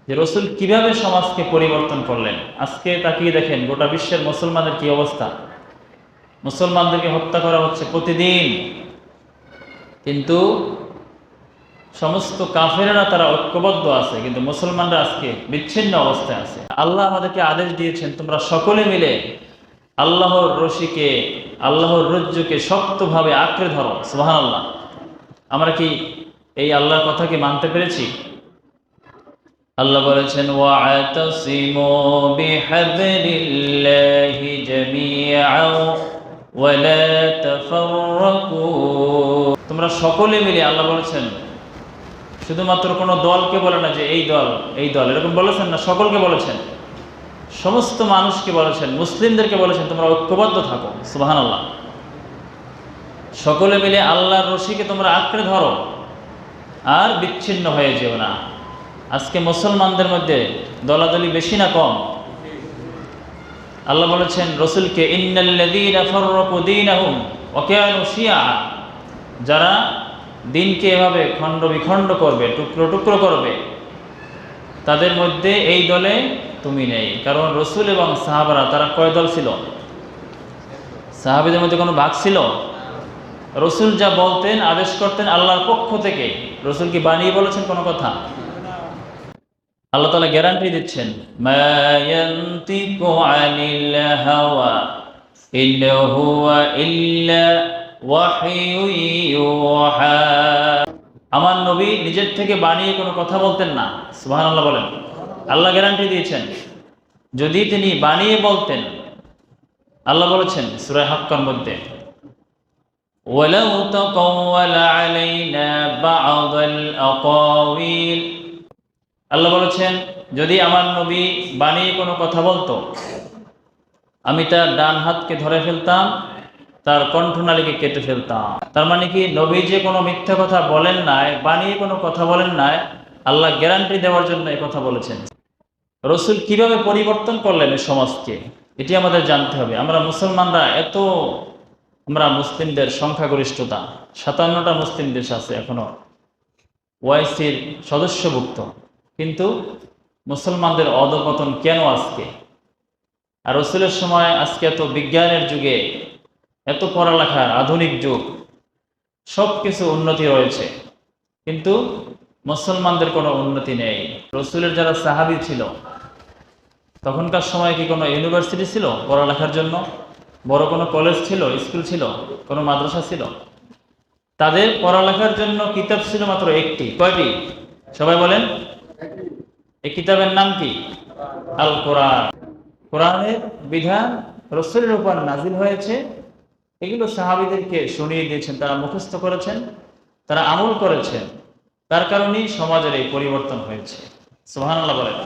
যে রসুল কিভাবে সমাজকে পরিবর্তন করলেন। আজকে তাকিয়ে দেখেন গোটা বিশ্বের মুসলমানের কি অবস্থা। মুসলমানদেরকে হত্যা করা হচ্ছে প্রতিদিন, কিন্তু সমস্ত কাফেরেরা তারা ঐক্যবদ্ধ আছে, কিন্তু মুসলমানরা আজকে বিচ্ছিন্ন অবস্থায় আছে। আল্লাহ আমাদেরকে আদেশ দিয়েছেন, তোমরা সকলে মিলে আল্লাহর রশিকে, আল্লাহর রজ্জুকে শক্তভাবে আঁকড়ে ধরো। সুবহানাল্লাহ। আমরা কি এই আল্লাহর কথাকে মানতে পেরেছি? আল্লাহ বলেছেন, ওয়া'তাসিমু বিহাবলিল্লাহি জামিআন ওয়া লা তাফাররাকু। তোমরা সকলে মিলে, আল্লাহ বলেছেন, শুধুমাত্র কোনো দলকে বলে না যে এই দল এই দল, এরকম বলেছেন না, সকলকে বলেছেন, সমস্ত মানুষকে বলেছেন, মুসলিমদেরকে বলেছেন তোমরা ঐক্যবদ্ধ থাকো। সুবহানাল্লাহ। সকলে মিলে আল্লাহর রশিকে তোমরা আঁকড়ে ধরো আর বিচ্ছিন্ন হয়ে যেও না। আজকে মুসলমানদের মধ্যে দলাদলি বেশি না কম? আল্লাহ বলেছেন রসুলকে, ইন্নাল্লাযীনা ফাররাকু দীনাহুম ওয়া কানু শিয়া। যারা দিনকে এভাবে খণ্ড বিখণ্ড করবে, টুকরো টুকরো করবে, তাদের মধ্যে এই দলে তুমি নেই। কারণ রসুল এবং সাহাবারা তারা কয় দল ছিল? সাহাবীদের মধ্যে কোনো ভাগ ছিল? রসুল যা বলতেন, আদেশ করতেন আল্লাহর পক্ষ থেকে। রসুল কি বানিয়ে বলেছেন কোনো কথা? আল্লাহ তাআলা গ্যারান্টি দিচ্ছেন, মা ইয়ানতিকু আনিল হাওয়া ইন হুয়া ইল্লা ওয়াহয়ুন ইউহা। আমার নবী নিজের থেকে বানিয়ে কোনো কথা বলতেন না। সুবহানাল্লাহ বলেন। আল্লাহ গ্যারান্টি দিয়েছেন, যদি তিনি বানিয়ে বলতেন, আল্লাহ বলেছেন সূরা হাক্কার মধ্যে, ওয়ালাউ তাকাওয়ালা আলাইনা বা'দাল আকাওয়িল। আল্লাহ বলেছেন, যদি আমার নবী বানিয়ে কোনো কথা বলতো, আমি তার ডান হাতকে ধরে ফেলতাম, তার কণ্ঠনালীকে কেটে ফেলতাম। তার মানে কি, নবী যে কোনো মিথ্যা কথা বলেন নাই, বানিয়ে কোনো কথা বলেন নাই, আল্লাহ গ্যারান্টি দেওয়ার জন্য এই কথা বলেছেন। রসুল কিভাবে পরিবর্তন করলেন এই সমাজকে, এটি আমাদের জানতে হবে। আমরা মুসলমানরা আমরা মুসলিমদের সংখ্যাগরিষ্ঠতা, 57টা মুসলিম দেশ আছে এখনো ওআইসির সদস্যভুক্ত, কিন্তু মুসলমানদের অধঃপতন কেন আজকে? আর রসুলের সময় আজকে এত বিজ্ঞানের যুগে, এত পড়ালেখার আধুনিক যুগ, সব কিছু উন্নতি রয়েছে, কিন্তু মুসলমানদের কোনো উন্নতি নেই। রসুলের যারা সাহাবী ছিল, তখনকার সময় কি কোনো ইউনিভার্সিটি ছিল পড়ালেখার জন্য? বড় কোনো কলেজ ছিল, স্কুল ছিল, কোনো মাদ্রাসা ছিল? তাদের পড়ালেখার জন্য কিতাব ছিল মাত্র একটি। কয়টি? সবাই বলেন। এই কিতাবের নাম কি? আল কোরআন। কোরআনের বিধান রসুলের উপর নাজিল হয়েছে, এগুলো সাহাবীদেরকে শুনিয়ে দিয়েছেন, তারা মুখস্থ করেছেন, তারা আমল করেছেন, তার কারণেই সমাজের এই পরিবর্তন হয়েছে। সুবহানাল্লাহ বলেন।